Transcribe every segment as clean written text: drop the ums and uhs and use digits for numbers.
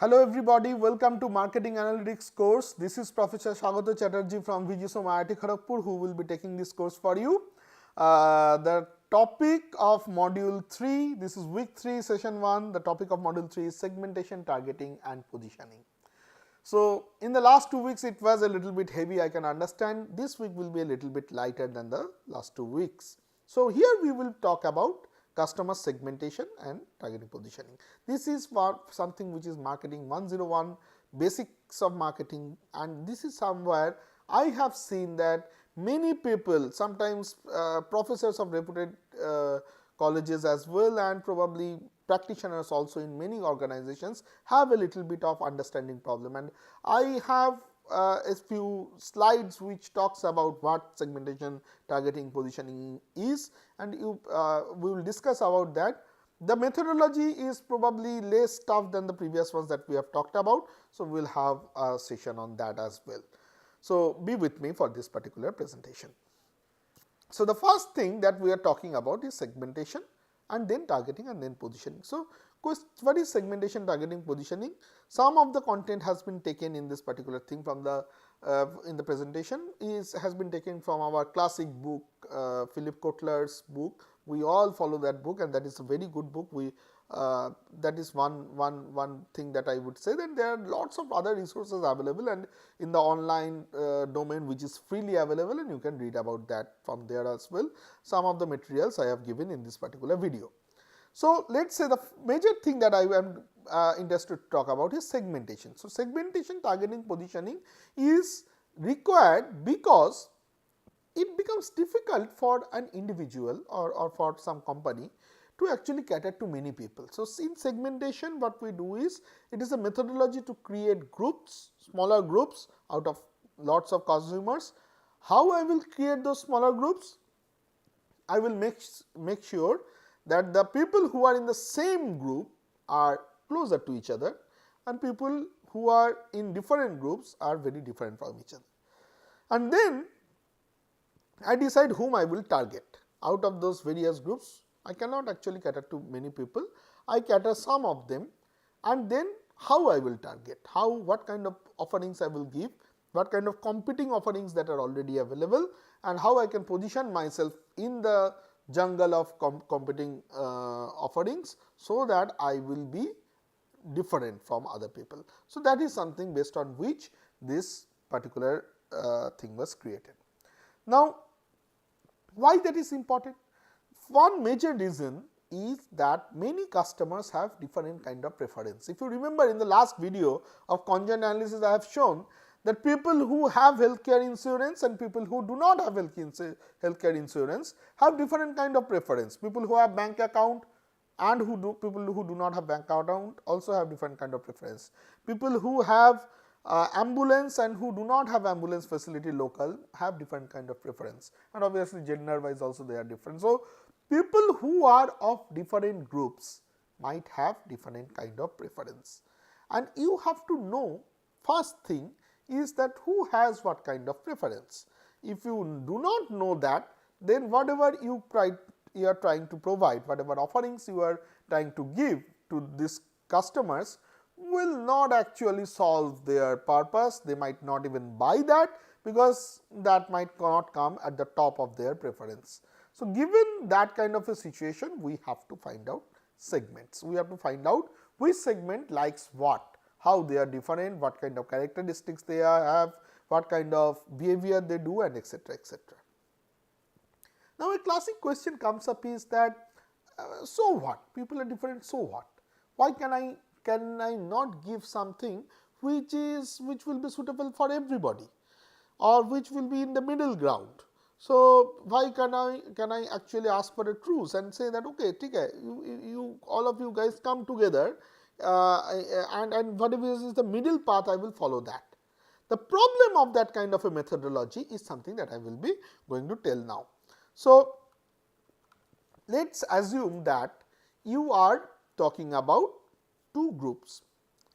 Hello everybody, welcome to Marketing Analytics course. This is Professor Swagato Chatterjee from VGSOM IIT Kharagpur who will be taking this course for you. The topic of module 3, this is week 3 session 1, the topic of module 3 is segmentation, targeting and positioning. So, in the last 2 weeks it was a little bit heavy, I can understand. This week will be a little bit lighter than the last 2 weeks. So, here we will talk about customer segmentation and targeting positioning. This is for something which is marketing 101, basics of marketing, and this is somewhere I have seen that many people, sometimes professors of reputed colleges as well, and probably practitioners also in many organizations have a little bit of understanding problem, and I have a few slides which talks about what segmentation, targeting, positioning is, and we will discuss about that. The methodology is probably less tough than the previous ones that we have talked about. So, we will have a session on that as well. So, be with me for this particular presentation. So, the first thing that we are talking about is segmentation and then targeting and then positioning. So, what is segmentation, targeting, positioning? Some of the content has been taken in this particular thing from the in the presentation has been taken from our classic book, Philip Kotler's book. We all follow that book, and that is a very good book. That is one thing that I would say. Then there are lots of other resources available, and in the online domain which is freely available, and you can read about that from there as well. Some of the materials I have given in this particular video. So, let us say the major thing that I am interested to talk about is segmentation. So, segmentation, targeting, positioning is required because it becomes difficult for an individual or for some company to actually cater to many people. So, in segmentation what we do is, it is a methodology to create groups, smaller groups out of lots of consumers. How I will create those smaller groups? I will make sure that the people who are in the same group are closer to each other, and people who are in different groups are very different from each other. And then I decide whom I will target. Out of those various groups, I cannot actually cater to many people, I cater some of them, and then how I will target, what kind of offerings I will give, what kind of competing offerings that are already available, and how I can position myself in the jungle of competing offerings, so that I will be different from other people. So, that is something based on which this particular thing was created. Now, why that is important? One major reason is that many customers have different kind of preference. If you remember, in the last video of conjoint analysis, I have shown that people who have healthcare insurance and people who do not have healthcare insurance have different kind of preference. People who have bank account and people who do not have bank account also have different kind of preference. People who have ambulance and who do not have ambulance facility local have different kind of preference, and obviously gender wise also they are different. So, people who are of different groups might have different kind of preference, and you have to know first thing is that who has what kind of preference. If you do not know that, then whatever you are trying to provide, whatever offerings you are trying to give to these customers will not actually solve their purpose. They might not even buy that, because that might not come at the top of their preference. So, given that kind of a situation, we have to find out segments. We have to find out which segment likes what, how they are different, what kind of characteristics they have, what kind of behavior they do, and etc., etc. Now, a classic question comes up is that so what? People are different, so what? Why can I not give something which will be suitable for everybody, or which will be in the middle ground? So, why can I actually ask for a truce and say that okay, you all of you guys come together, and whatever is the middle path, I will follow that. The problem of that kind of a methodology is something that I will be going to tell now. So, let us assume that you are talking about two groups,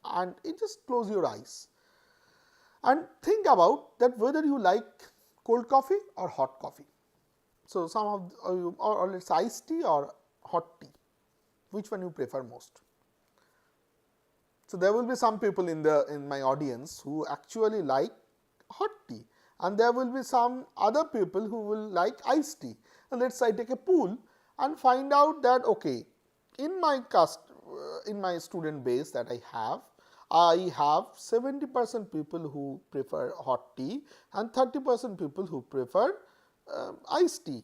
and you just close your eyes and think about that whether you like cold coffee or hot coffee. So, some of you, or let us say iced tea or hot tea, which one you prefer most? So there will be some people in my audience who actually like hot tea, and there will be some other people who will like iced tea. And let's say I take a pool and find out that okay, in my student base that I have 70% people who prefer hot tea and 30% people who prefer iced tea.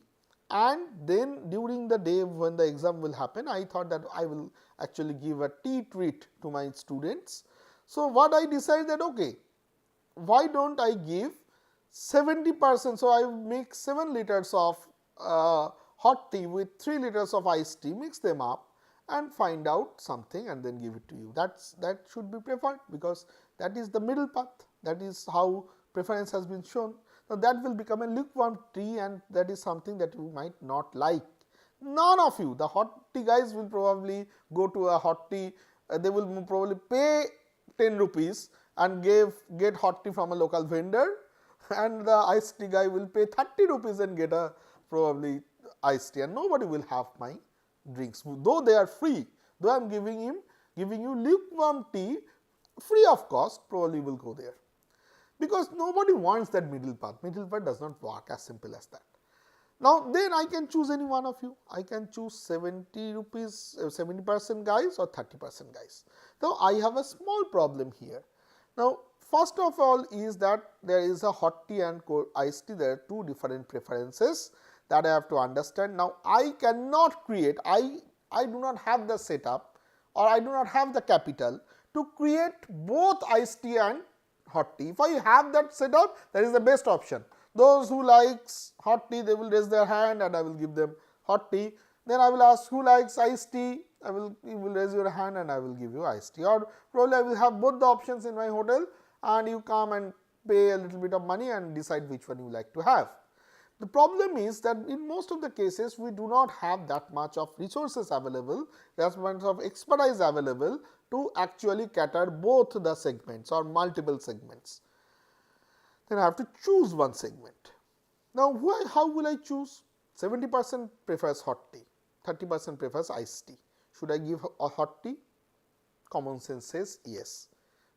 And then during the day when the exam will happen, I thought that I will actually give a tea treat to my students. So what I decided that okay, why don't I give 70%? So I make 7 liters of hot tea with 3 liters of iced tea, mix them up and find out something and then give it to you. That should be preferred, because that is the middle path. That is how preference has been shown. Now that will become a lukewarm tea, and that is something that you might not like. None of you, the hot tea guys, will probably go to a hot tea, they will probably pay 10 rupees and get hot tea from a local vendor, and the iced tea guy will pay 30 rupees and get a probably iced tea, and nobody will have my drinks, though they are free. Though I am giving you lukewarm tea free of cost, probably will go there, because nobody wants that middle path. Middle path does not work, as simple as that. Now then I can choose any one of you. I can choose 70 rupees, 70% guys or 30% guys. Now I have a small problem here. Now first of all is that there is a hot tea and iced tea. There are two different preferences that I have to understand. Now I cannot create, I do not have the setup, or I do not have the capital to create both iced tea and hot tea. If I have that setup, that is the best option. Those who likes hot tea, they will raise their hand and I will give them hot tea. Then I will ask who likes iced tea, you will raise your hand and I will give you iced tea. Or probably I will have both the options in my hotel, and you come and pay a little bit of money and decide which one you like to have. The problem is that in most of the cases we do not have that much of resources available, that much of expertise available to actually cater both the segments or multiple segments. Then I have to choose one segment. Now how will I choose? 70% prefers hot tea, 30% prefers iced tea. Should I give a hot tea? Common sense says yes,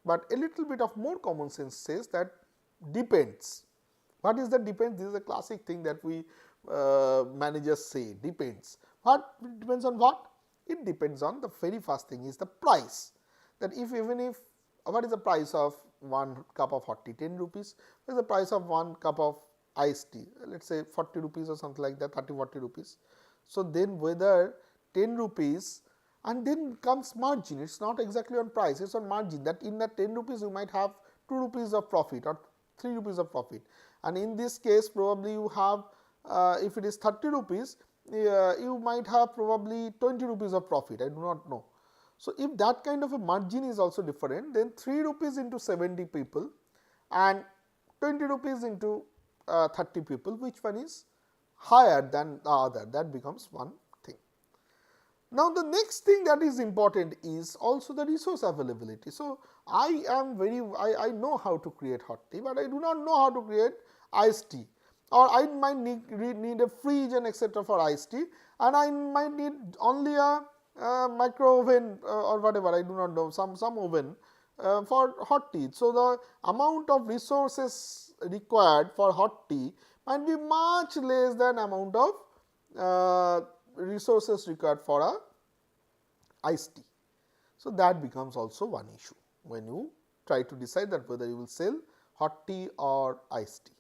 but a little bit of more common sense says that depends. What is the depends? This is a classic thing that we managers say, depends. What depends on what? It depends on the very first thing is the price. That even if what is the price of 1 cup of hot tea? 10 rupees. What is the price of 1 cup of iced tea? Let us say 40 rupees or something like that, 30-40 rupees. So then whether 10 rupees, and then comes margin. It is not exactly on price, it is on margin, that in that 10 rupees you might have 2 rupees of profit or 3 rupees of profit. And in this case probably you have if it is 30 rupees, you might have probably 20 rupees of profit, I do not know. So if that kind of a margin is also different, then 3 rupees into 70 people and 20 rupees into 30 people, which one is higher than the other? That becomes one thing. Now the next thing that is important is also the resource availability. So I know how to create hot tea, but I do not know how to create iced tea, or I might need a fridge and etc. for iced tea, and I might need only a micro oven or whatever, I do not know, some oven for hot tea. So the amount of resources required for hot tea might be much less than amount of resources required for a iced tea. So that becomes also one issue when you try to decide that whether you will sell hot tea or iced tea.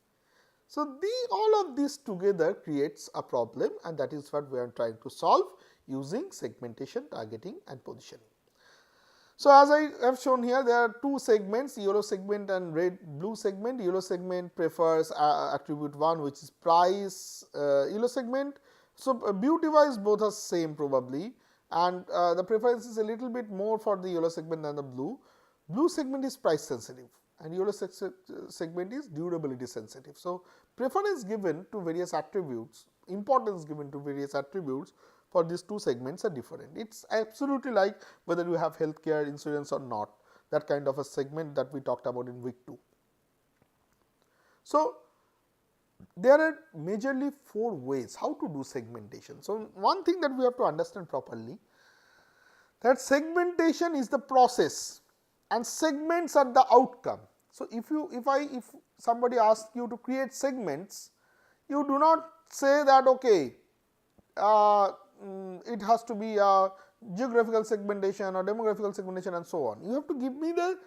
So all of this together creates a problem, and that is what we are trying to solve using segmentation, targeting and positioning. So as I have shown here, there are two segments, yellow segment and blue segment. Yellow segment prefers attribute 1, which is price. Yellow segment, so beauty wise both are same probably, and the preference is a little bit more for the yellow segment than the blue. Blue segment is price sensitive and yellow segment is durability sensitive. So preference given to various attributes, importance given to various attributes for these two segments are different. It is absolutely like whether you have healthcare insurance or not, that kind of a segment that we talked about in week 2. So there are majorly 4 ways how to do segmentation. So one thing that we have to understand properly, that segmentation is the process and segments are the outcome. So, if somebody asks you to create segments, you do not say that okay, it has to be a geographical segmentation or demographical segmentation and so on. You have to give me the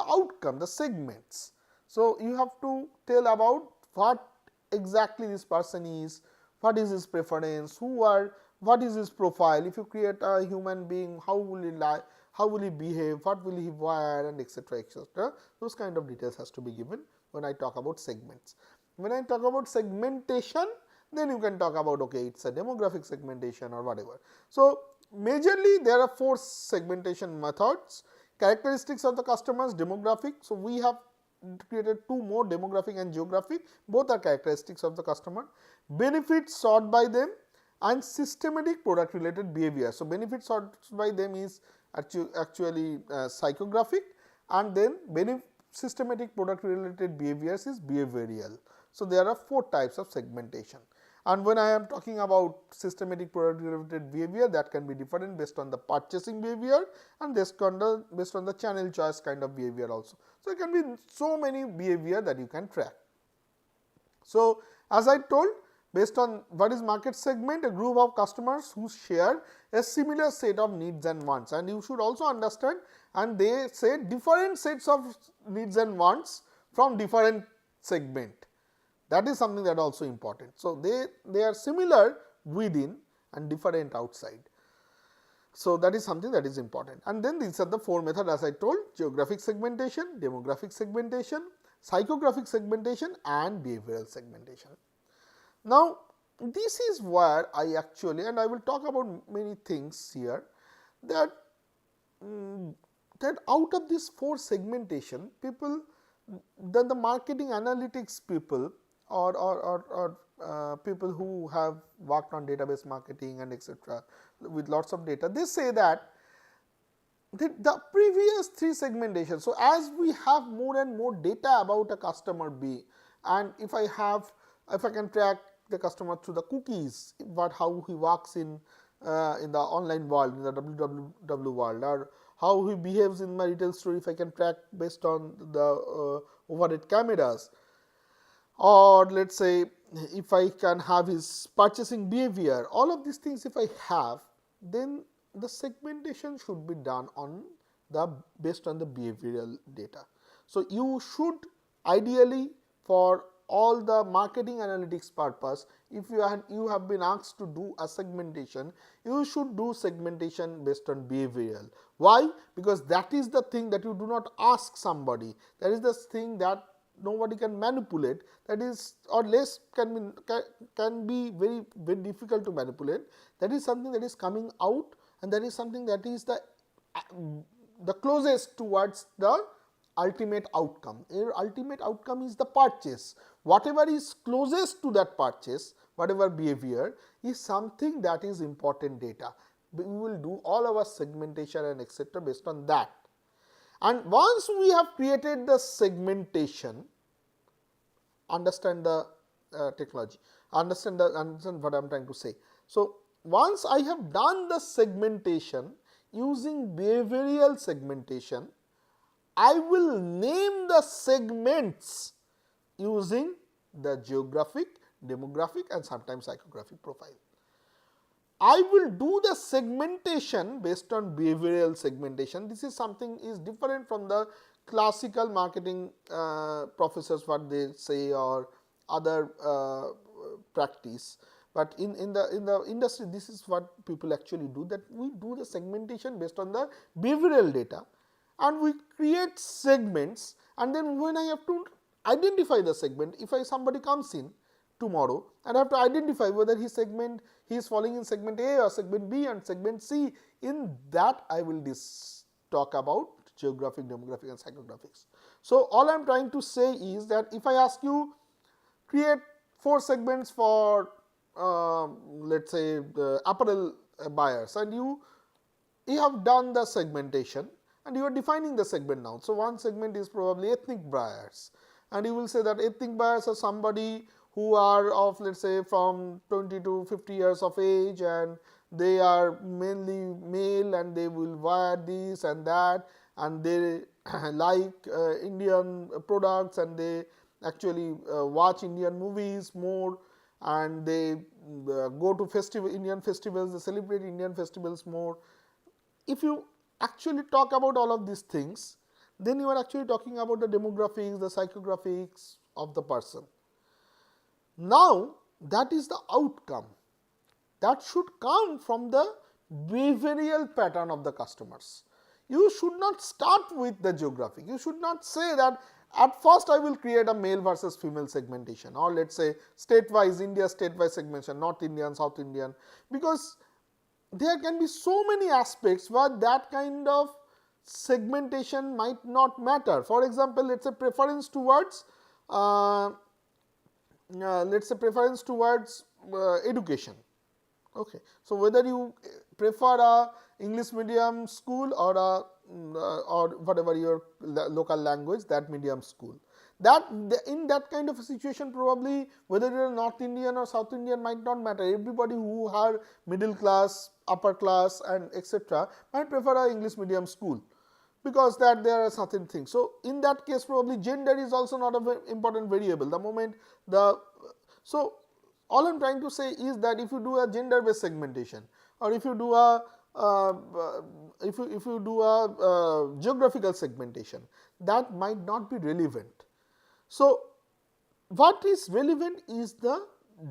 outcome, the segments. So, you have to tell about what exactly this person is, what is his preference, what is his profile. If you create a human being, how will he lie, how will he behave, what will he wear, and etc. etc. Those kind of details has to be given when I talk about segments. When I talk about segmentation, then you can talk about okay, it's a demographic segmentation or whatever. So, majorly there are 4 segmentation methods: characteristics of the customers, demographic. So, we have created 2 more, demographic and geographic, both are characteristics of the customer, benefits sought by them, and systematic product related behavior. So, benefits sought by them is actually psychographic, and then systematic product related behaviors is behavioral. So, there are 4 types of segmentation, and when I am talking about systematic product related behavior, that can be different based on the purchasing behavior and based on the channel choice kind of behavior also. So, it can be so many behavior that you can track. So, as I told, based on what is market segment, a group of customers who share a similar set of needs and wants, and you should also understand, and they say different sets of needs and wants from different segment. That is something that also important. So, they are similar within and different outside. So, that is something that is important, and then these are the 4 methods as I told: geographic segmentation, demographic segmentation, psychographic segmentation, and behavioral segmentation. Now, this is where I actually, and I will talk about many things here, that out of this 4 segmentation, people, the marketing analytics people or people who have worked on database marketing and etc. with lots of data, they say that the previous 3 segmentation. So, as we have more and more data about a customer B, and if I can track the customer through the cookies, how he works in the online world, in the www world, or how he behaves in my retail store, if I can track based on the overhead cameras, or let us say if I can have his purchasing behavior, all of these things if I have, then the segmentation should be done on based on the behavioral data. So, you should ideally, for all the marketing analytics purpose, if you have been asked to do a segmentation, you should do segmentation based on behavioral. Why? Because that is the thing that you do not ask somebody, that is the thing that nobody can manipulate, that is, or less can be very difficult to manipulate. That is something that is coming out, and that is something that is the closest towards the ultimate outcome. Your ultimate outcome is the purchase. Whatever is closest to that purchase, whatever behavior, is something that is important data. We will do all our segmentation and etc. based on that. And once we have created the segmentation, understand the technology, understand what I am trying to say. So, once I have done the segmentation using behavioral segmentation, I will name the segments using the geographic, demographic, and sometimes psychographic profile. I will do the segmentation based on behavioral segmentation. This is something is different from the classical marketing professors what they say or other practice. But in the industry, this is what people actually do, that we do the segmentation based on the behavioral data, and we create segments, and then when I have to identify the segment, if somebody comes in tomorrow and I have to identify whether he is falling in segment A or segment B and segment C, in that I will talk about geographic, demographic, and psychographics. So, all I am trying to say is that if I ask you create 4 segments for let us say the apparel buyers, and you have done the segmentation and you are defining the segment now. So, one segment is probably ethnic buyers, and you will say that ethnic buyers are somebody who are of, let us say, from 20 to 50 years of age, and they are mainly male and they will wear this and that, and they like Indian products, and they actually watch Indian movies more, and they go to Indian festivals, they celebrate Indian festivals more. If you actually talk about all of these things, then you are actually talking about the demographics, the psychographics of the person. Now, that is the outcome that should come from the behavioral pattern of the customers. You should not start with the geographic. You should not say that at first I will create a male versus female segmentation, or let us say state-wise, India state-wise segmentation, North Indian, South Indian, because there can be so many aspects where that kind of segmentation might not matter. For example, let us say preference towards education. Okay. So, whether you prefer a English medium school or a or whatever your local language, that medium school, that in that kind of a situation, probably whether you are North Indian or South Indian might not matter. Everybody who are middle class, upper class and etc. might prefer a English medium school, because that there are certain things. So, in that case, probably gender is also not a very important variable. The moment so all I am trying to say is that if you do a gender based segmentation, or if you do a geographical segmentation, that might not be relevant. So, what is relevant is the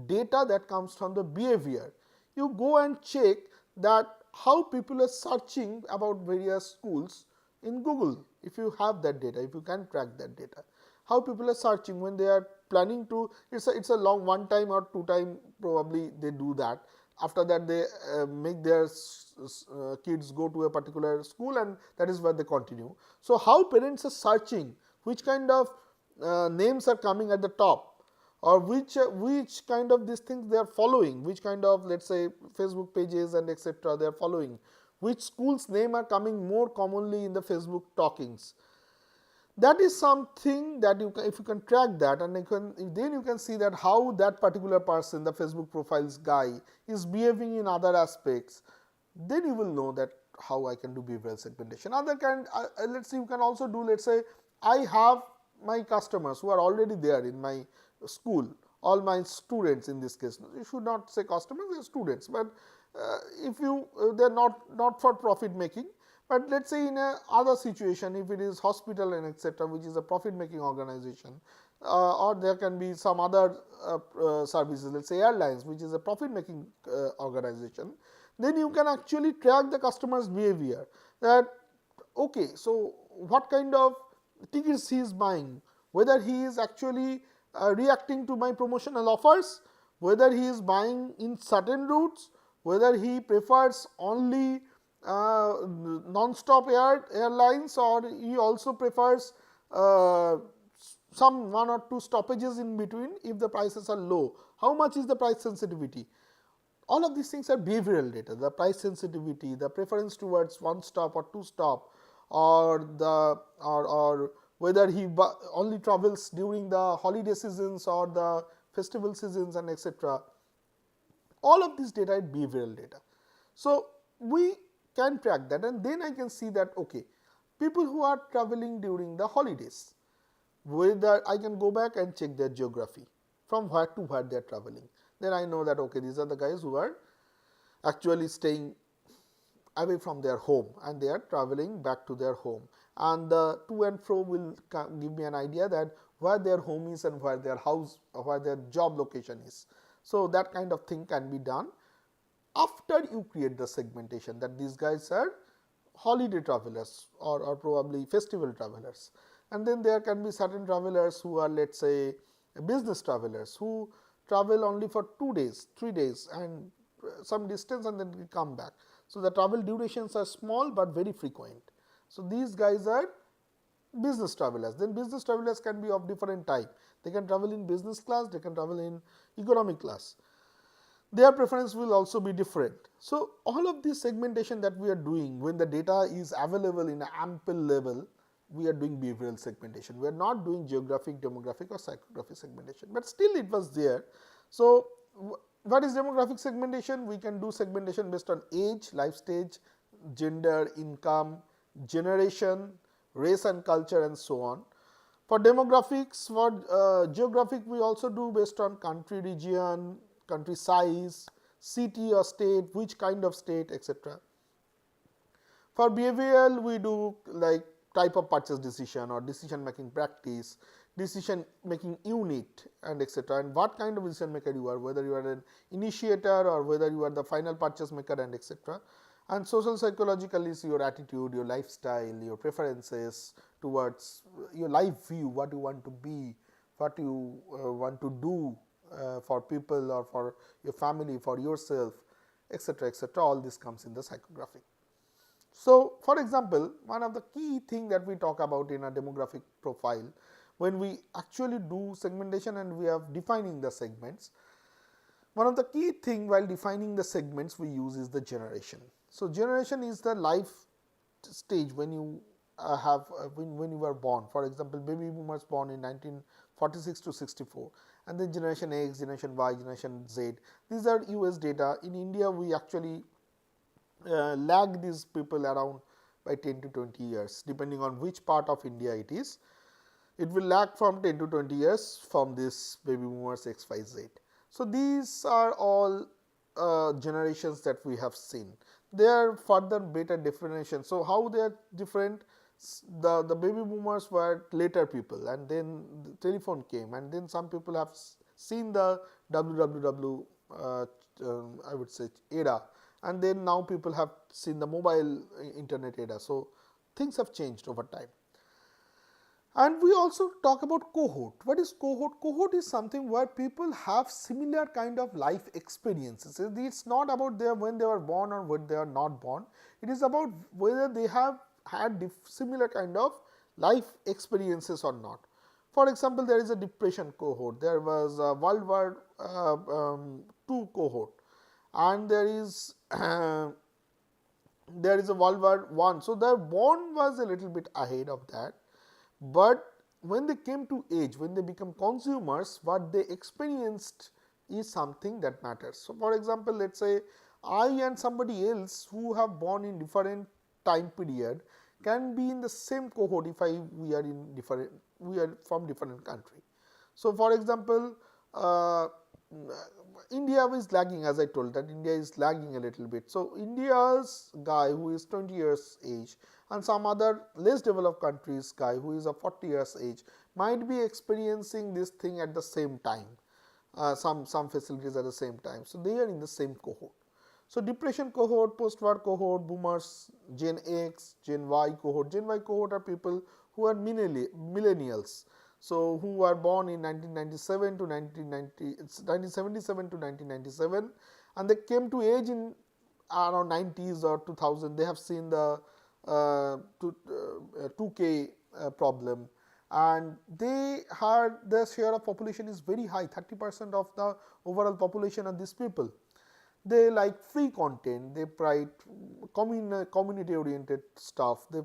data that comes from the behavior. You go and check that how people are searching about various schools in Google, if you have that data, if you can track that data, how people are searching when they are planning to, it's a long one time or two time probably they do that. After that they make their kids go to a particular school, and that is where they continue. So, how parents are searching, which kind of names are coming at the top, or which kind of these things they are following, which kind of, let us say, Facebook pages and etc. they are following, which schools name are coming more commonly in the Facebook talkings. That is something that you can, if you can track that, and then you can see that how that particular person, the Facebook profiles guy, is behaving in other aspects. Then you will know that how I can do behavioral segmentation. Other kind, let us say you can also do, let us say I have my customers who are already there in my school, all my students in this case. You should not say customers, they are students, but if you they are not for profit making. But let us say in a other situation, if it is hospital and etc., which is a profit making organization, or there can be some other services, let us say airlines, which is a profit making organization, then you can actually track the customer's behavior, that okay, so what kind of tickets he is buying, whether he is actually reacting to my promotional offers, whether he is buying in certain routes, whether he prefers only non-stop airlines, or he also prefers some one or two stoppages in between if the prices are low. How much is the price sensitivity? All of these things are behavioral data, the price sensitivity, the preference towards one stop or two stop, or the or whether he only travels during the holiday seasons or the festival seasons and etc. All of this data is behavioral data. So, we can track that, and then I can see that okay, people who are traveling during the holidays, whether I can go back and check their geography from where to where they are traveling. Then I know that okay, these are the guys who are actually staying away from their home and they are traveling back to their home, and the to and fro will give me an idea that where their home is and where their house or where their job location is. So, that kind of thing can be done after you create the segmentation, that these guys are holiday travelers or probably festival travelers, and then there can be certain travelers who are, let us say, business travelers who travel only for 2 days, 3 days and some distance and then come back. So, the travel durations are small but very frequent. So, these guys are business travelers. Then business travelers can be of different type. They can travel in business class, they can travel in economic class. Their preference will also be different. So, all of this segmentation that we are doing, when the data is available in an ample level, we are doing behavioral segmentation. We are not doing geographic, demographic or psychographic segmentation, but still it was there. So, what is demographic segmentation? We can do segmentation based on age, life stage, gender, income, generation, race and culture, and so on. For demographics, for geographic, we also do based on country, region, country size, city or state, which kind of state, etc. For behavioral, we do like type of purchase decision or decision making practice, decision making unit, and etc. And what kind of decision maker you are, whether you are an initiator or whether you are the final purchase maker, and etc. And social psychological is your attitude, your lifestyle, your preferences towards your life view, what you want to be, what you want to do for people or for your family, for yourself, etc. etc. All this comes in the psychographic. So, for example, one of the key thing that we talk about in a demographic profile, when we actually do segmentation and we are defining the segments, one of the key thing while defining the segments we use is the generation. So, generation is the life stage when you when you were born. For example, baby boomers born in 1946 to 64, and then generation X, generation Y, generation Z. These are US data. In India, we actually lag these people around by 10 to 20 years, depending on which part of India it is. It will lag from 10 to 20 years from this baby boomers X, Y, Z. So, these are all generations that we have seen. They are further better definition. So, how they are different? The baby boomers were later people, and then the telephone came, and then some people have seen the www I would say era, and then now people have seen the mobile internet era. So, things have changed over time. And we also talk about cohort. What is cohort? Cohort is something where people have similar kind of life experiences. It is not about when they were born or when they are not born. It is about whether they have had similar kind of life experiences or not. For example, there is a depression cohort, there was a World War II cohort, and there is a World War I. So, their born was a little bit ahead of that, but when they came to age, when they become consumers, what they experienced is something that matters. So, for example, let us say I and somebody else who have born in different time period can be in the same cohort if we are from different country. So, for example, India is lagging, as I told that India is lagging a little bit. So, India's guy who is 20 years age and some other less developed countries guy who is of 40 years age might be experiencing this thing at the same time, some facilities at the same time. So, they are in the same cohort. So, depression cohort, post-war cohort, boomers, Gen X, Gen Y cohort. Gen Y cohort are people who are millennials. So, who were born in 1997 to 1977 to 1997, and they came to age in around 90s or 2000. They have seen the 2K problem, and they had their share of population is very high. 30% of the overall population are these people. They like free content, they write community oriented stuff, they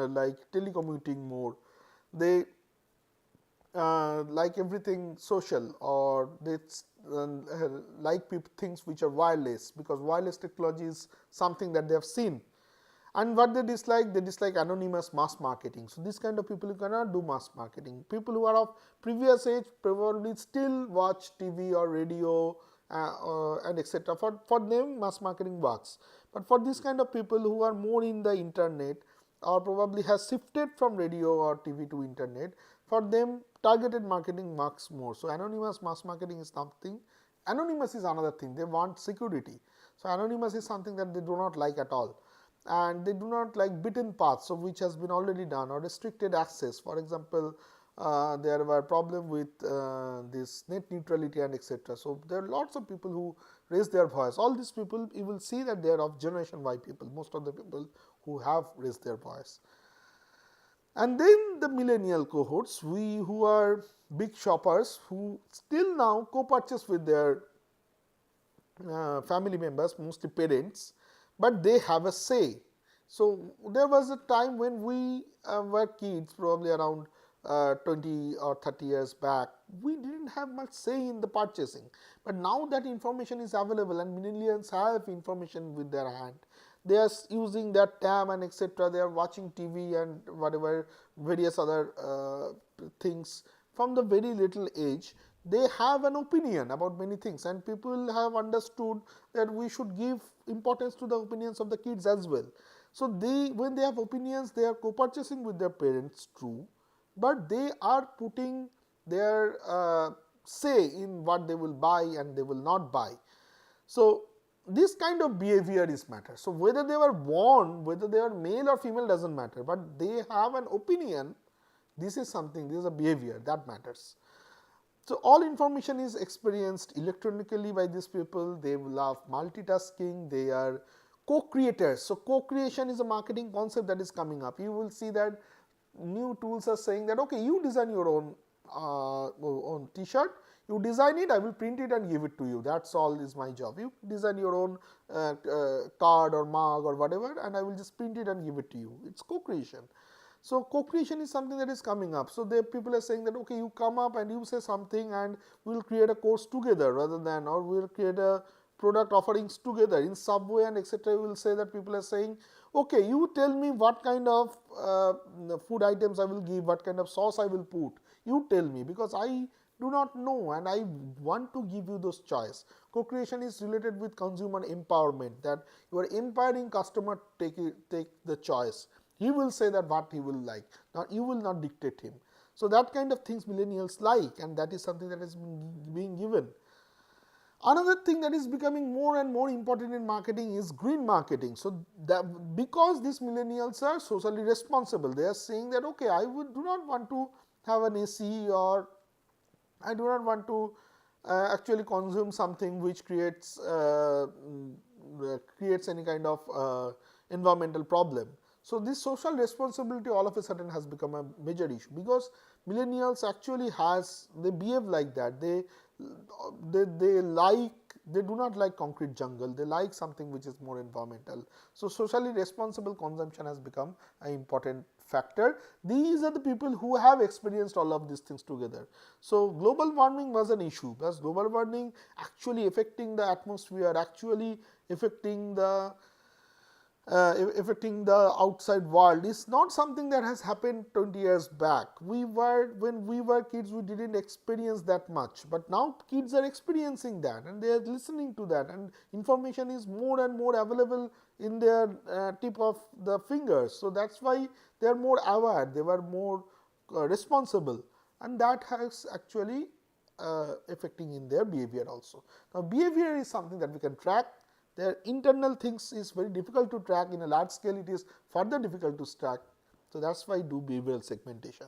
like telecommuting more, they like everything social, or they like things which are wireless, because wireless technology is something that they have seen. And what they dislike anonymous mass marketing. So, this kind of people who cannot do mass marketing. People who are of previous age probably still watch TV or radio and etc. For them mass marketing works, but for this kind of people who are more in the internet or probably has shifted from radio or TV to internet, for them targeted marketing works more. So, anonymous mass marketing is something, anonymous is another thing, they want security. So, anonymous is something that they do not like at all, and they do not like beaten paths, so which has been already done, or restricted access. For example, there were problem with this net neutrality and etc. So, there are lots of people who raise their voice. All these people you will see that they are of generation Y people, most of the people who have raised their voice. And then the millennial cohorts, who are big shoppers, who still now co-purchase with their family members, mostly parents, but they have a say. So, there was a time when we were kids, probably around 20 or 30 years back, we did not have much say in the purchasing, but now that information is available and millennials have information with their hand, they are using their tab and etc. They are watching TV and whatever various other things from the very little age. They have an opinion about many things, and people have understood that we should give importance to the opinions of the kids as well. So they, when they have opinions, they are co-purchasing with their parents, true, but they are putting their say in what they will buy and they will not buy. So this kind of behavior is matter. So whether they were born, whether they are male or female doesn't matter, but they have an opinion. This is something, this is a behavior that matters. So all information is experienced electronically by these people. They love multitasking. They are co-creators. So co-creation is a marketing concept that is coming up. You will see that new tools are saying that, okay, you design your own t-shirt, you design it, I will print it and give it to you. That's all is my job. You design your own card or mug or whatever, and I will just print it and give it to you. It's co-creation. So co-creation is something that is coming up. So the people are saying that, okay, you come up and you say something and we will create a course together, rather than, or we will create a product offerings together. In Subway and etc., you will say that people are saying, okay, you tell me what kind of food items I will give, what kind of sauce I will put. You tell me, because I do not know and I want to give you those choice. Co-creation is related with consumer empowerment, that you are empowering customer to take the choice. He will say that what he will like, not you will not dictate him. So that kind of things millennials like, and that is something that is being given. Another thing that is becoming more and more important in marketing is green marketing. So that because these millennials are socially responsible, they are saying that, okay, I do not want to have an AC, or I do not want to actually consume something which creates any kind of environmental problem. So this social responsibility all of a sudden has become a major issue, because millennials actually they behave like that. They do not like concrete jungle. They like something which is more environmental. So socially responsible consumption has become an important factor. These are the people who have experienced all of these things together. So global warming was an issue, because global warming actually affecting the atmosphere, actually affecting the outside world is not something that has happened 20 years back. When we were kids, we didn't experience that much, but now kids are experiencing that and they are listening to that, and information is more and more available in their tip of the fingers. So that's why they are more aware, they were more responsible, and that has actually affecting in their behavior also. Now behavior is something that we can track. Their internal things is very difficult to track. In a large scale, it is further difficult to track. So that's why do behavioral segmentation.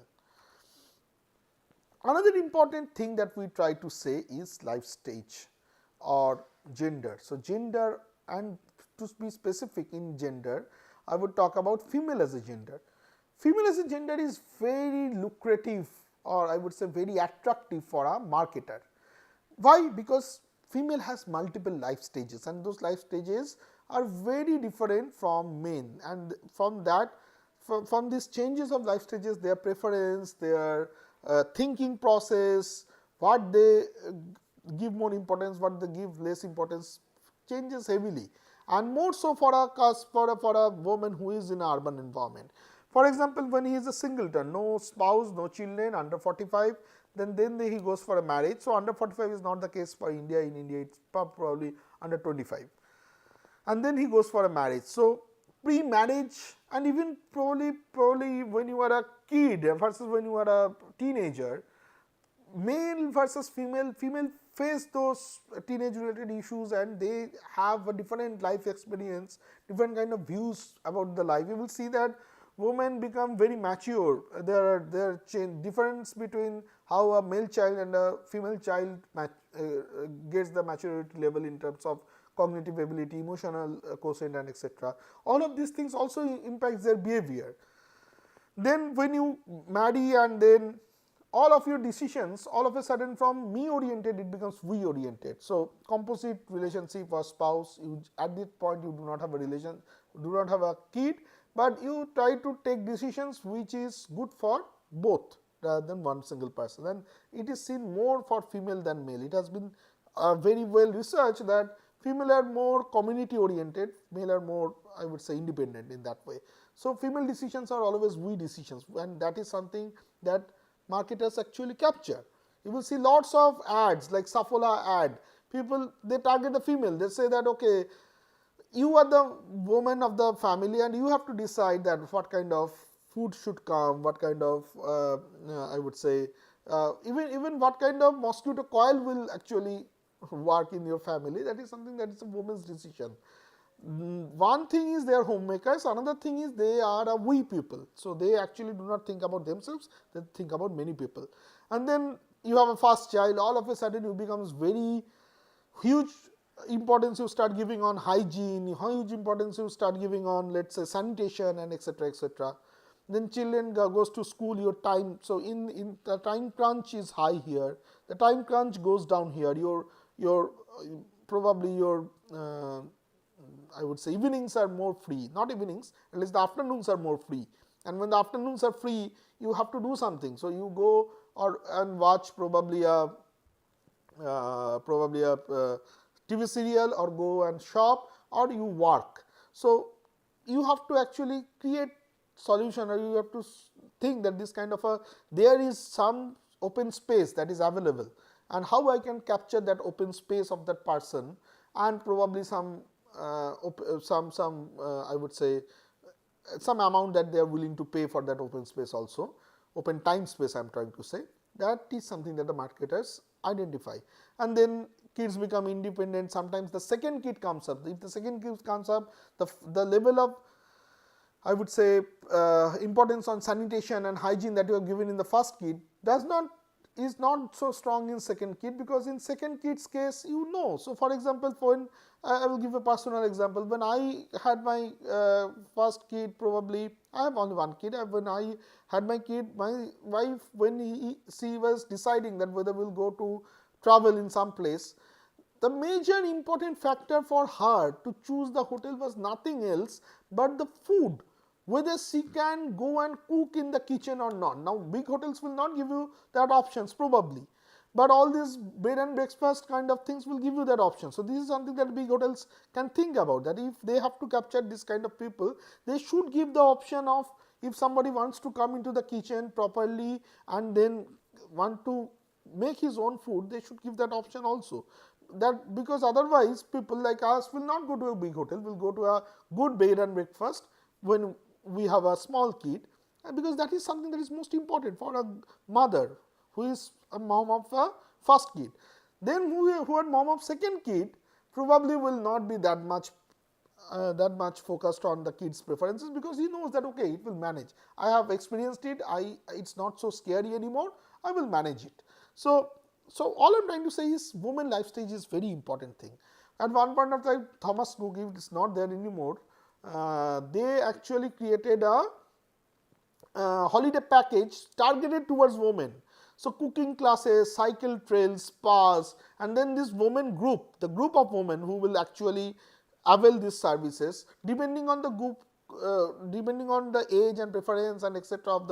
Another important thing that we try to say is life stage or gender. So gender, and to be specific in gender, I would talk about female as a gender. Female as a gender is very lucrative, or I would say very attractive for a marketer. Why? Because female has multiple life stages, and those life stages are very different from men, and from that, from these changes of life stages, their preference, their thinking process, what they give more importance, what they give less importance, changes heavily, and more so for a woman who is in an urban environment. For example, when he is a singleton, no spouse, no children, under 45, then he goes for a marriage. So under 45 is not the case for India. In India, it's probably under 25, and then he goes for a marriage. So pre-marriage, and even probably when you are a kid versus when you are a teenager, male versus female face those teenage related issues, and they have a different life experience, different kind of views about the life. You will see that women become very mature. There are difference between how a male child and a female child gets the maturity level in terms of cognitive ability, emotional quotient, and etc. All of these things also impacts their behavior. Then when you marry, and then all of your decisions, all of a sudden from me oriented, it becomes we oriented. So composite relationship or spouse, at this point you do not have a relation, do not have a kid, but you try to take decisions which is good for both rather than one single person, and it is seen more for female than male. It has been very well researched that Female are more community oriented, male are more, I would say, independent in that way. So female decisions are always we decisions, and that is something that marketers actually capture. You will see lots of ads like Saffola ad. People, they target the female. They say that, okay, you are the woman of the family and you have to decide that what kind of food should come, what kind of I would say even what kind of mosquito coil will actually work in your family. That is something that is a woman's decision. One thing is they are homemakers, another thing is they are a we people. So they actually do not think about themselves, they think about many people. And then you have a first child, all of a sudden you becomes very huge importance you start giving on hygiene, huge importance you start giving on, let's say, sanitation and etc etc. Then children goes to school, your time, so in the time crunch is high here, the time crunch goes down here, your probably your I would say evenings are more free, not evenings, at least the afternoons are more free. And when the afternoons are free, you have to do something. So you go or and watch probably a TV serial or go and shop or you work. So you have to actually create solution, or you have to think that this kind of a, there is some open space that is available and how I can capture that open space of that person, and probably some I would say some amount that they are willing to pay for that open space also, open time space I am trying to say. That is something that the marketers identify. And then kids become independent. Sometimes the second kid comes up. If the second kid comes up, the level of, I would say, importance on sanitation and hygiene that you have given in the first kid is not so strong in second kid, because in second kid's case, you know. So for example, when I will give a personal example. When I had my first kid, probably I have only one kid. When I had my kid, my wife, when she was deciding that whether we'll go to travel in some place, the major important factor for her to choose the hotel was nothing else but the food, whether she can go and cook in the kitchen or not. Now big hotels will not give you that options probably, but all these bed and breakfast kind of things will give you that option. So this is something that big hotels can think about, that if they have to capture this kind of people, they should give the option of, if somebody wants to come into the kitchen properly and then want to make his own food, they should give that option also. That, because otherwise people like us will not go to a big hotel, will go to a good bed and breakfast when we have a small kid, because that is something that is most important for a mother who is a mom of a first kid. Then who are mom of second kid probably will not be that much focused on the kids' preferences, because he knows that, okay, it will manage. I have experienced it. It's not so scary anymore. I will manage it. So all I'm trying to say is women life stage is very important thing. At one point of time, Thomas Cook, is not there anymore. They actually created a holiday package targeted towards women. So cooking classes, cycle trails, spas, and then this women group, the group of women who will actually avail these services, depending on the group, depending on the age and preference and etc. of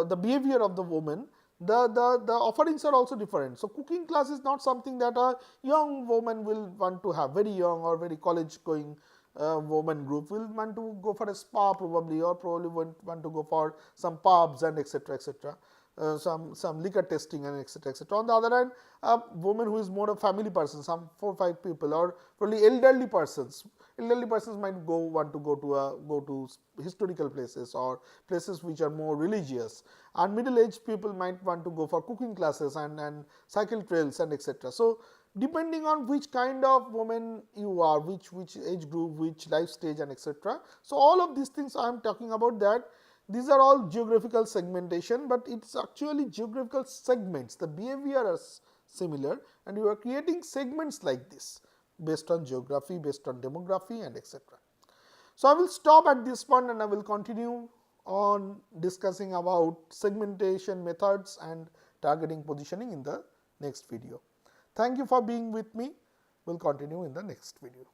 the behavior of the woman, the offerings are also different. So cooking class is not something that a young woman will want to have, very young or very college going woman group will want to go for a spa probably, or probably want to go for some pubs and etc etc. Some liquor testing and etc etc. On the other hand, a woman who is more a family person, some 4 or 5 people, or probably elderly persons might want to go to historical places or places which are more religious, and middle-aged people might want to go for cooking classes and cycle trails and etc. So depending on which kind of woman you are, which age group, which life stage and etc. So all of these things I am talking about, that these are all geographical segmentation, but it's actually geographical segments. The behavior are similar, and you are creating segments like this based on geography, based on demography and etc. So I will stop at this point and I will continue on discussing about segmentation methods and targeting positioning in the next video. Thank you for being with me. We'll continue in the next video.